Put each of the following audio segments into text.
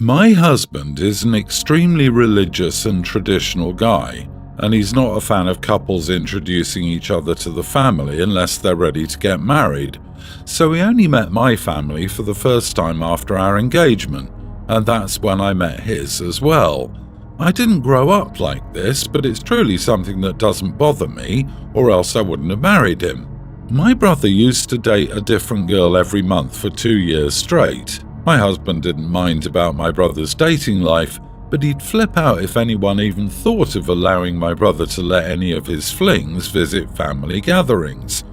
My husband is an extremely religious and traditional guy, and he's not a fan of couples introducing each other to the family unless they're ready to get married. So he only met my family for the first time after our engagement, and that's when I met his as well. I didn't grow up like this, but it's truly something that doesn't bother me, or else I wouldn't have married him. My brother used to date a different girl every month for 2 years straight. My husband didn't mind about my brother's dating life, but he'd flip out if anyone even thought of allowing my brother to let any of his flings visit family gatherings.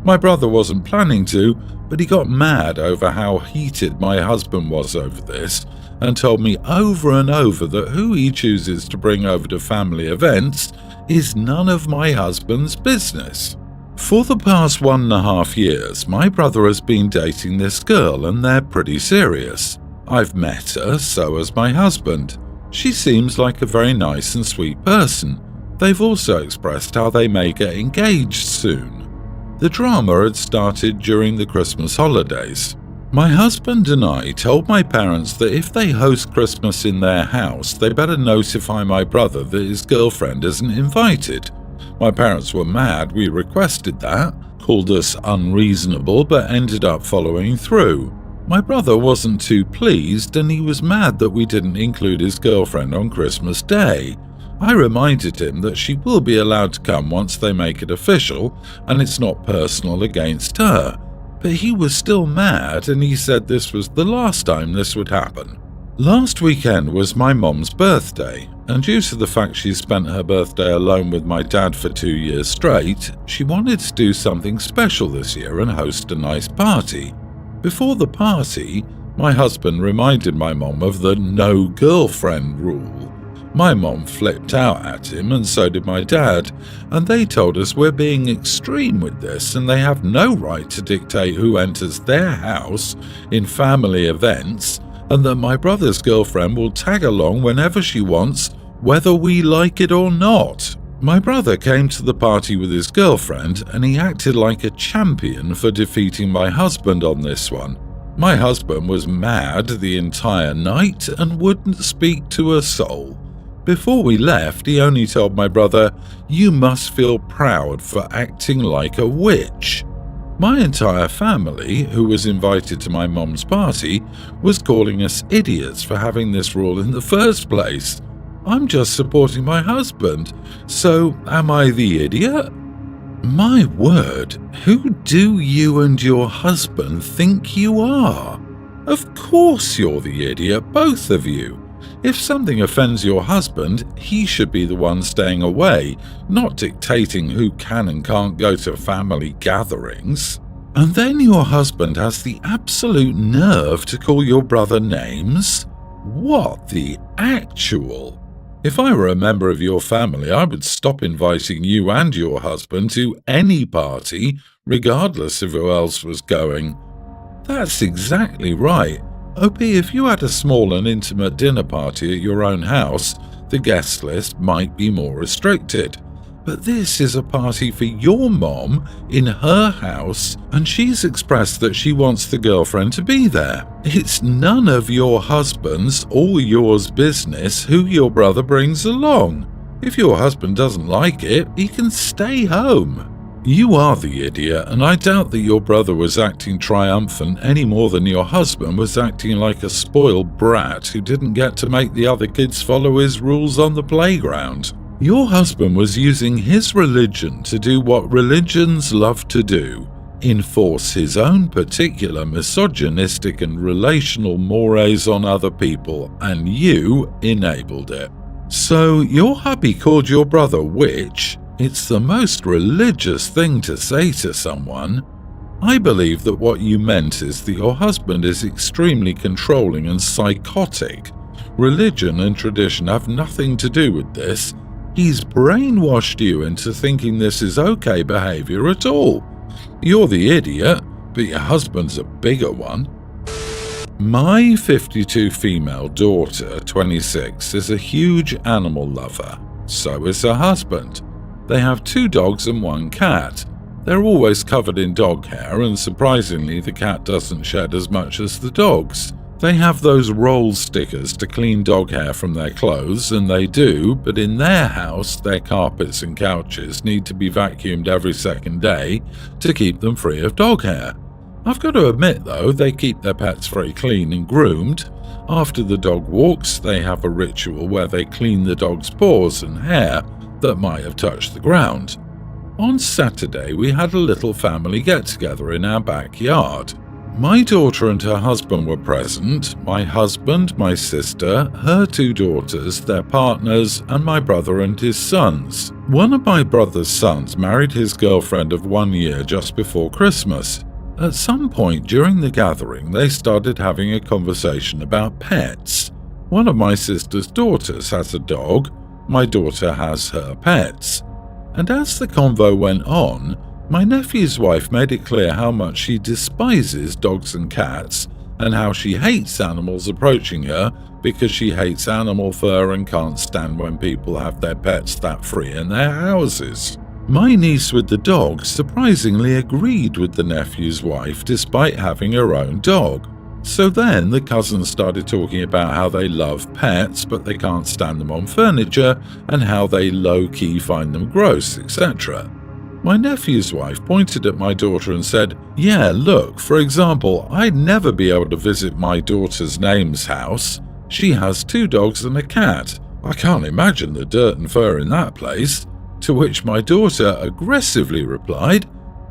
My brother wasn't planning to, but he got mad over how heated my husband was over this, and told me over and over that who he chooses to bring over to family events is none of my husband's business. For the past 1.5 years, my brother has been dating this girl and they're pretty serious. I've met her, so has my husband. She seems like a very nice and sweet person. They've also expressed how they may get engaged soon. The drama had started during the Christmas holidays. My husband and I told my parents that if they host Christmas in their house, they better notify my brother that his girlfriend isn't invited. My parents were mad we requested that, called us unreasonable, but ended up following through. My brother wasn't too pleased, and he was mad that we didn't include his girlfriend on Christmas Day. I reminded him that she will be allowed to come once they make it official, and it's not personal against her. But he was still mad, and he said this was the last time this would happen. Last weekend was my mom's birthday, and due to the fact she spent her birthday alone with my dad for 2 years straight, she wanted to do something special this year and host a nice party. Before the party, my husband reminded my mom of the no girlfriend rule. My mom flipped out at him, and so did my dad, and they told us we're being extreme with this and they have no right to dictate who enters their house in family events, and that my brother's girlfriend will tag along whenever she wants, whether we like it or not. My brother came to the party with his girlfriend, and he acted like a champion for defeating my husband on this one. My husband was mad the entire night and wouldn't speak to a soul. Before we left, he only told my brother, "You must feel proud for acting like a witch." My entire family, who was invited to my mom's party, was calling us idiots for having this rule in the first place. I'm just supporting my husband, so am I the idiot? My word, who do you and your husband think you are? Of course you're the idiot, both of you. If something offends your husband, he should be the one staying away, not dictating who can and can't go to family gatherings. And then your husband has the absolute nerve to call your brother names? What the actual? If I were a member of your family, I would stop inviting you and your husband to any party, regardless of who else was going. That's exactly right. OP, if you had a small and intimate dinner party at your own house, the guest list might be more restricted. But this is a party for your mom in her house, and she's expressed that she wants the girlfriend to be there. It's none of your husband's or yours business who your brother brings along. If your husband doesn't like it, he can stay home. You are the idiot, and I doubt that your brother was acting triumphant any more than your husband was acting like a spoiled brat who didn't get to make the other kids follow his rules on the playground. Your husband was using his religion to do what religions love to do, enforce his own particular misogynistic and relational mores on other people, and you enabled it. So your hubby called your brother witch. It's the most religious thing to say to someone. I believe that what you meant is that your husband is extremely controlling and psychotic. Religion and tradition have nothing to do with this. He's brainwashed you into thinking this is okay behavior at all. You're the idiot, but your husband's a bigger one. My 52 female daughter, 26, is a huge animal lover. So is her husband. They have 2 dogs and 1 cat. They're always covered in dog hair, and surprisingly the cat doesn't shed as much as the dogs. They have those roll stickers to clean dog hair from their clothes, and they do, but in their house, their carpets and couches need to be vacuumed every second day to keep them free of dog hair. I've got to admit though, they keep their pets very clean and groomed. After the dog walks, they have a ritual where they clean the dog's paws and hair that might have touched the ground. On Saturday, we had a little family get-together in our backyard. My daughter and her husband were present, my husband, my sister, her 2 daughters, their partners, and my brother and his sons. One of my brother's sons married his girlfriend of 1 year just before Christmas. At some point during the gathering, they started having a conversation about pets. One of my sister's daughters has a dog, my daughter has her pets. And as the convo went on, my nephew's wife made it clear how much she despises dogs and cats and how she hates animals approaching her because she hates animal fur and can't stand when people have their pets that free in their houses. My niece with the dog surprisingly agreed with the nephew's wife despite having her own dog. So then the cousins started talking about how they love pets but they can't stand them on furniture and how they low-key find them gross, etc. My nephew's wife pointed at my daughter and said, "Yeah, look, for example, I'd never be able to visit my daughter's Name's house. She has 2 dogs and a cat. I can't imagine the dirt and fur in that place." To which my daughter aggressively replied,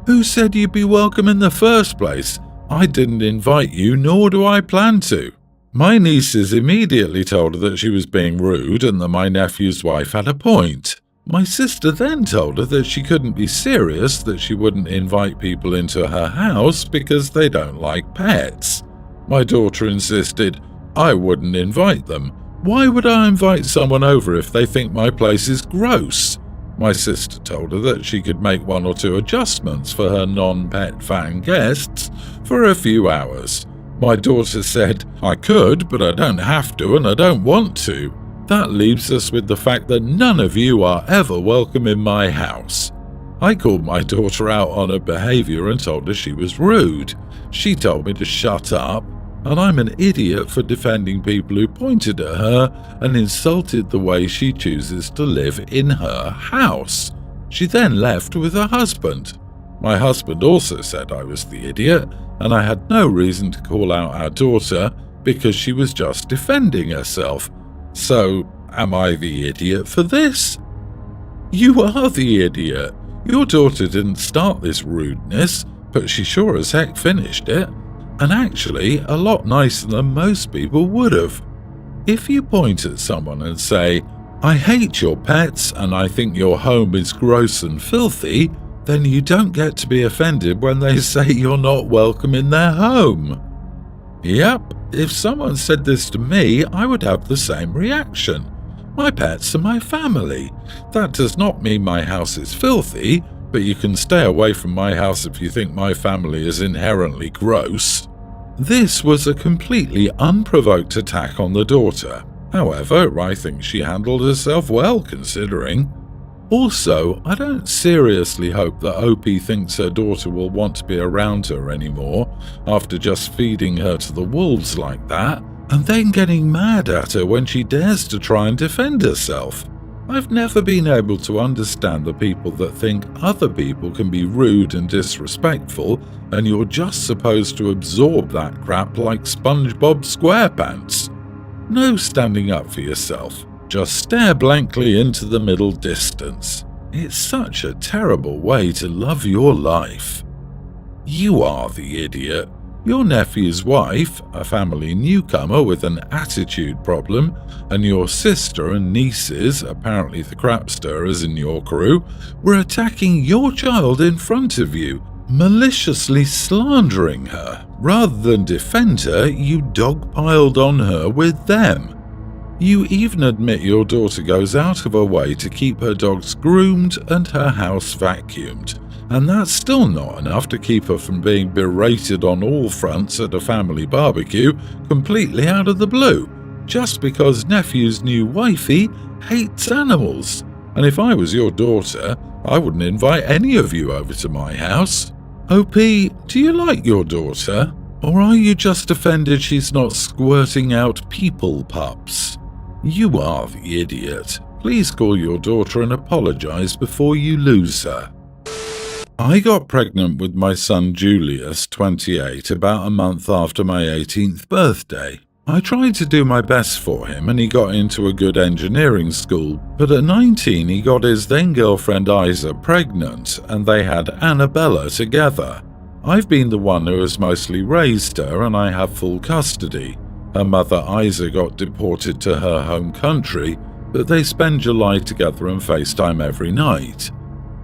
"Who said you'd be welcome in the first place? I didn't invite you, nor do I plan to." My nieces immediately told her that she was being rude and that my nephew's wife had a point. My sister then told her that she couldn't be serious, that she wouldn't invite people into her house because they don't like pets. My daughter insisted, "I wouldn't invite them. Why would I invite someone over if they think my place is gross?" My sister told her that she could make 1 or 2 adjustments for her non-pet fan guests for a few hours. My daughter said, "I could, but I don't have to and I don't want to." That leaves us with the fact that none of you are ever welcome in my house. I called my daughter out on her behavior and told her she was rude. She told me to shut up, and I'm an idiot for defending people who pointed at her and insulted the way she chooses to live in her house. She then left with her husband. My husband also said I was the idiot, and I had no reason to call out our daughter because she was just defending herself. So, am I the idiot for this? You are the idiot. Your daughter didn't start this rudeness, but she sure as heck finished it. And actually, a lot nicer than most people would have. If you point at someone and say, "I hate your pets and I think your home is gross and filthy," then you don't get to be offended when they say you're not welcome in their home. Yep, if someone said this to me, I would have the same reaction. My pets are my family. That does not mean my house is filthy, but you can stay away from my house if you think my family is inherently gross. This was a completely unprovoked attack on the daughter. However, I think she handled herself well considering. Also, I don't seriously hope that OP thinks her daughter will want to be around her anymore after just feeding her to the wolves like that, and then getting mad at her when she dares to try and defend herself. I've never been able to understand the people that think other people can be rude and disrespectful and you're just supposed to absorb that crap like SpongeBob SquarePants. No standing up for yourself. Just stare blankly into the middle distance. It's such a terrible way to love your life. You are the idiot. Your nephew's wife, a family newcomer with an attitude problem, and your sister and nieces, apparently the crap stirrers in your crew, were attacking your child in front of you, maliciously slandering her. Rather than defend her, you dogpiled on her with them. You even admit your daughter goes out of her way to keep her dogs groomed and her house vacuumed. And that's still not enough to keep her from being berated on all fronts at a family barbecue completely out of the blue, just because nephew's new wifey hates animals. And if I was your daughter, I wouldn't invite any of you over to my house. OP, do you like your daughter? Or are you just offended she's not squirting out people pups? You are the idiot. Please call your daughter and apologize before you lose her. I got pregnant with my son Julius, 28, about a month after my 18th birthday. I tried to do my best for him and he got into a good engineering school, but at 19 he got his then girlfriend Isa pregnant and they had Annabella together. I've been the one who has mostly raised her and I have full custody. Her mother Isa got deported to her home country, but they spend July together and FaceTime every night.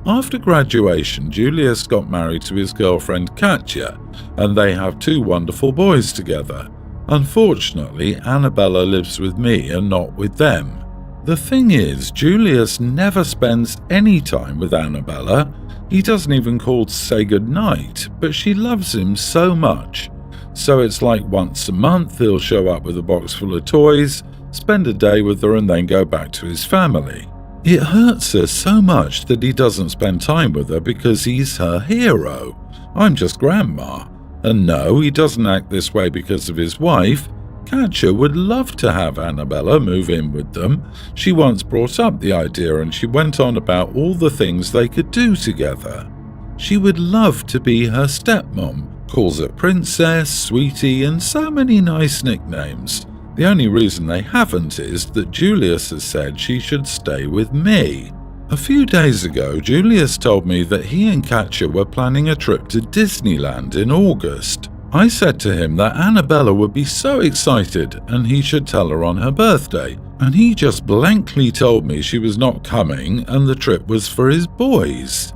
After graduation, Julius got married to his girlfriend Katja, and they have 2 wonderful boys together. Unfortunately, Annabella lives with me and not with them. The thing is, Julius never spends any time with Annabella. He doesn't even call to say goodnight, but she loves him so much. So it's like once a month he'll show up with a box full of toys, spend a day with her and then go back to his family. It hurts her so much that he doesn't spend time with her because he's her hero. I'm just grandma. And no, he doesn't act this way because of his wife. Katja would love to have Annabella move in with them. She once brought up the idea and she went on about all the things they could do together. She would love to be her stepmom, calls her princess, sweetie, and so many nice nicknames. The only reason they haven't is that Julius has said she should stay with me. A few days ago, Julius told me that he and Katja were planning a trip to Disneyland in August. I said to him that Annabella would be so excited and he should tell her on her birthday, and he just blankly told me she was not coming and the trip was for his boys.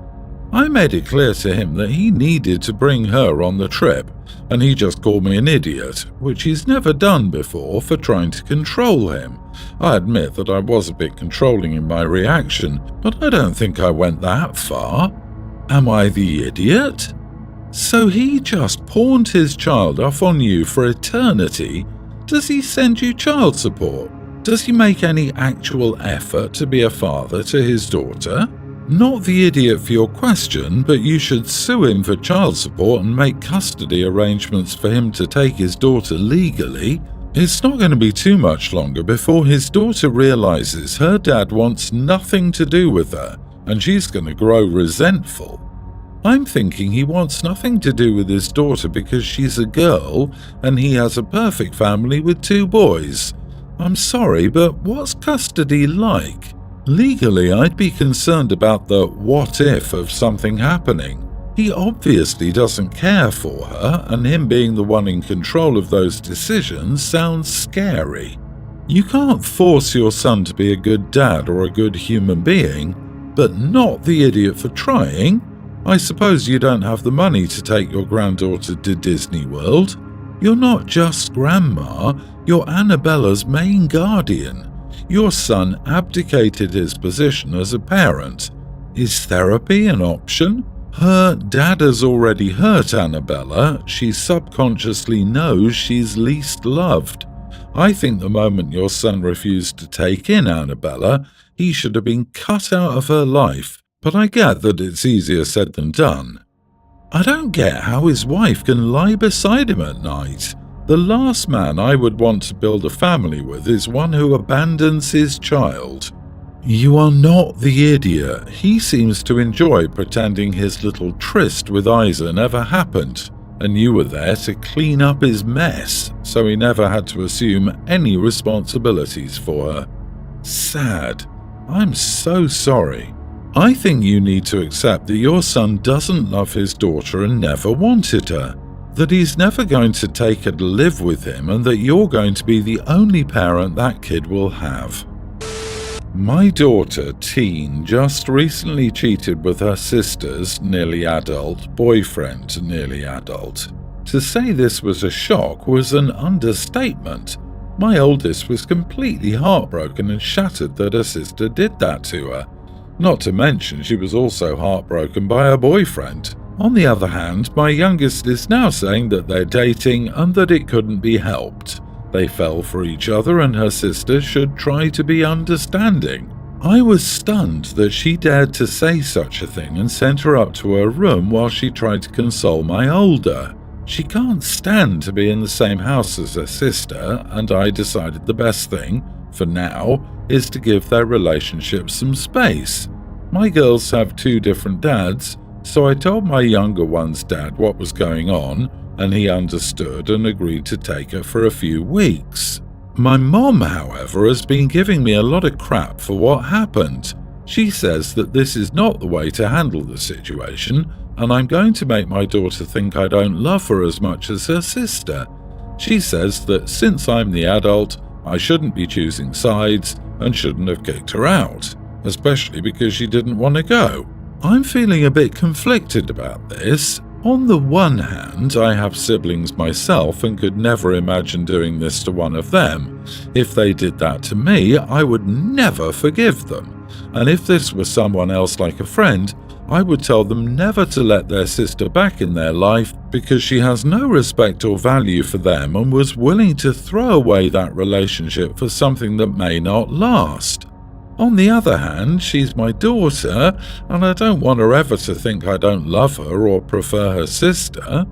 I made it clear to him that he needed to bring her on the trip, and he just called me an idiot, which he's never done before, for trying to control him. I admit that I was a bit controlling in my reaction, but I don't think I went that far. Am I the idiot? So he just pawned his child off on you for eternity? Does he send you child support? Does he make any actual effort to be a father to his daughter? Not the idiot for your question, but you should sue him for child support and make custody arrangements for him to take his daughter legally. It's not going to be too much longer before his daughter realizes her dad wants nothing to do with her, and she's going to grow resentful. I'm thinking he wants nothing to do with his daughter because she's a girl and he has a perfect family with 2 boys. I'm sorry, but what's custody like? Legally, I'd be concerned about the what if of something happening. He obviously doesn't care for her, and him being the one in control of those decisions sounds scary. You can't force your son to be a good dad or a good human being, but not the idiot for trying. I suppose you don't have the money to take your granddaughter to Disney World. You're not just grandma, you're Annabella's main guardian. Your son abdicated his position as a parent. Is therapy an option? Her dad has already hurt Annabella. She subconsciously knows she's least loved. I think the moment your son refused to take in Annabella, he should have been cut out of her life. But I get that it's easier said than done. I don't get how his wife can lie beside him at night. The last man I would want to build a family with is one who abandons his child. You are not the idiot. He seems to enjoy pretending his little tryst with Isa never happened, and you were there to clean up his mess, so he never had to assume any responsibilities for her. Sad. I'm so sorry. I think you need to accept that your son doesn't love his daughter and never wanted her. That he's never going to take her to live with him and that you're going to be the only parent that kid will have. My daughter, teen, just recently cheated with her sister's, nearly adult, boyfriend, nearly adult. To say this was a shock was an understatement. My oldest was completely heartbroken and shattered that her sister did that to her. Not to mention she was also heartbroken by her boyfriend. On the other hand, my youngest is now saying that they're dating and that it couldn't be helped. They fell for each other and her sister should try to be understanding. I was stunned that she dared to say such a thing and sent her up to her room while she tried to console my older. She can't stand to be in the same house as her sister, and I decided the best thing, for now, is to give their relationship some space. My girls have 2 different dads, so I told my younger one's dad what was going on, and he understood and agreed to take her for a few weeks. My mom, however, has been giving me a lot of crap for what happened. She says that this is not the way to handle the situation, and I'm going to make my daughter think I don't love her as much as her sister. She says that since I'm the adult, I shouldn't be choosing sides and shouldn't have kicked her out, especially because she didn't want to go. I'm feeling a bit conflicted about this. On the one hand, I have siblings myself and could never imagine doing this to one of them. If they did that to me, I would never forgive them. And if this was someone else like a friend, I would tell them never to let their sister back in their life because she has no respect or value for them and was willing to throw away that relationship for something that may not last. On the other hand, she's my daughter, and I don't want her ever to think I don't love her or prefer her sister.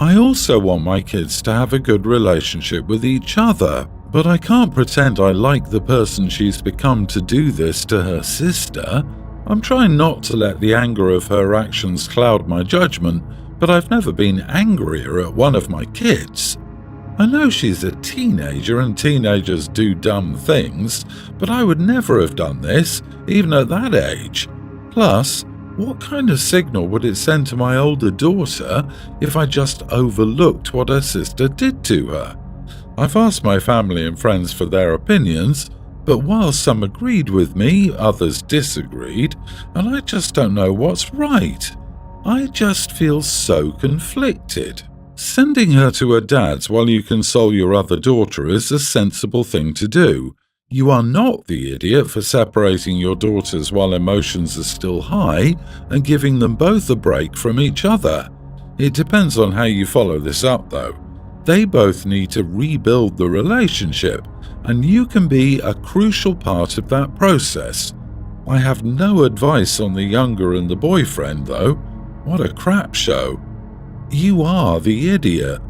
I also want my kids to have a good relationship with each other, but I can't pretend I like the person she's become to do this to her sister. I'm trying not to let the anger of her actions cloud my judgment, but I've never been angrier at one of my kids. I know she's a teenager and teenagers do dumb things, but I would never have done this, even at that age. Plus, what kind of signal would it send to my older daughter if I just overlooked what her sister did to her? I've asked my family and friends for their opinions, but while some agreed with me, others disagreed, and I just don't know what's right. I just feel so conflicted. Sending her to her dad's while you console your other daughter is a sensible thing to do. You are not the idiot for separating your daughters while emotions are still high and giving them both a break from each other. It depends on how you follow this up, though. They both need to rebuild the relationship, and you can be a crucial part of that process. I have no advice on the younger and the boyfriend, though. What a crap show. You are the idiot.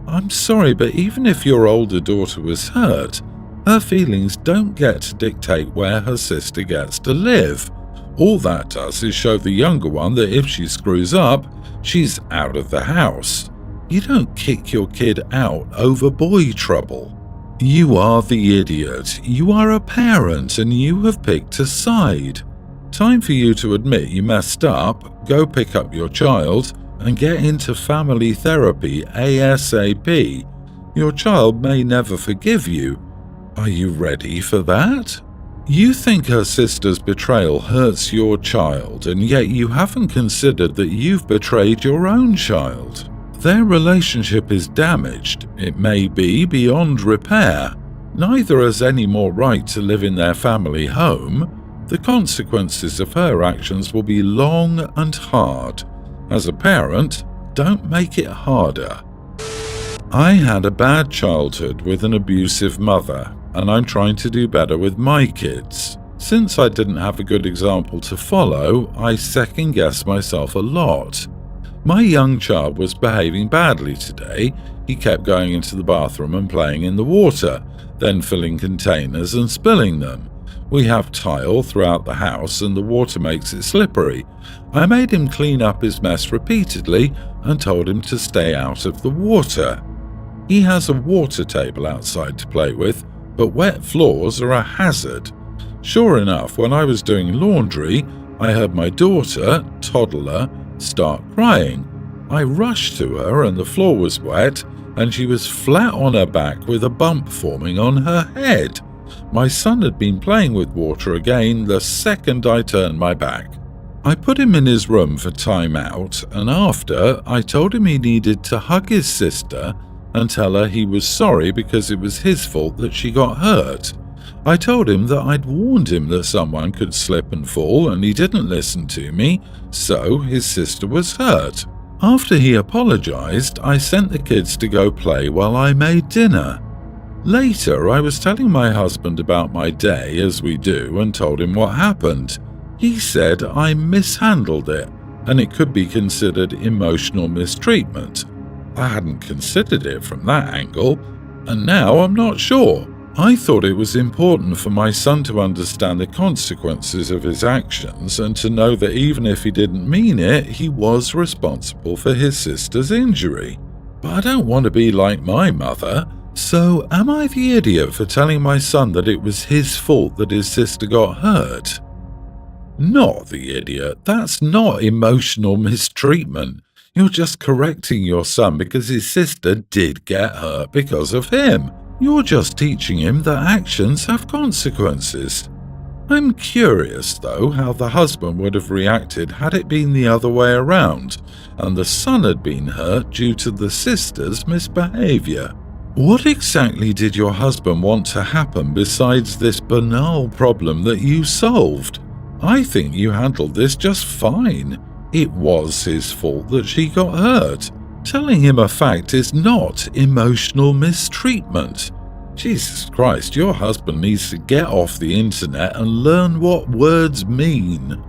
I'm sorry, but even if your older daughter was hurt, her feelings don't get to dictate where her sister gets to live. All that does is show the younger one that if she screws up, she's out of the house. You don't kick your kid out over boy trouble. You are the idiot. You are a parent and you have picked a side. Time for you to admit you messed up, go pick up your child, and get into family therapy ASAP. Your child may never forgive you. Are you ready for that? You think her sister's betrayal hurts your child, and yet you haven't considered that you've betrayed your own child. Their relationship is damaged. It may be beyond repair. Neither has any more right to live in their family home. The consequences of her actions will be long and hard. As a parent, don't make it harder. I had a bad childhood with an abusive mother, and I'm trying to do better with my kids. Since I didn't have a good example to follow, I second-guess myself a lot. My young child was behaving badly today. He kept going into the bathroom and playing in the water, then filling containers and spilling them. We have tile throughout the house and the water makes it slippery. I made him clean up his mess repeatedly and told him to stay out of the water. He has a water table outside to play with, but wet floors are a hazard. Sure enough, when I was doing laundry, I heard my daughter, toddler, start crying. I rushed to her and the floor was wet and she was flat on her back with a bump forming on her head. My son had been playing with water again the second I turned my back. I put him in his room for time out, and after, I told him he needed to hug his sister and tell her he was sorry because it was his fault that she got hurt. I told him that I'd warned him that someone could slip and fall and he didn't listen to me, so his sister was hurt. After he apologized, I sent the kids to go play while I made dinner. Later, I was telling my husband about my day, as we do, and told him what happened. He said I mishandled it, and it could be considered emotional mistreatment. I hadn't considered it from that angle, and now I'm not sure. I thought it was important for my son to understand the consequences of his actions and to know that even if he didn't mean it, he was responsible for his sister's injury. But I don't want to be like my mother, so am I the idiot for telling my son that it was his fault that his sister got hurt? Not the idiot. That's not emotional mistreatment. You're just correcting your son because his sister did get hurt because of him. You're just teaching him that actions have consequences. I'm curious, though, how the husband would have reacted had it been the other way around, and the son had been hurt due to the sister's misbehavior. What exactly did your husband want to happen besides this banal problem that you solved? I think you handled this just fine. It was his fault that she got hurt. Telling him a fact is not emotional mistreatment. Jesus Christ, your husband needs to get off the internet and learn what words mean.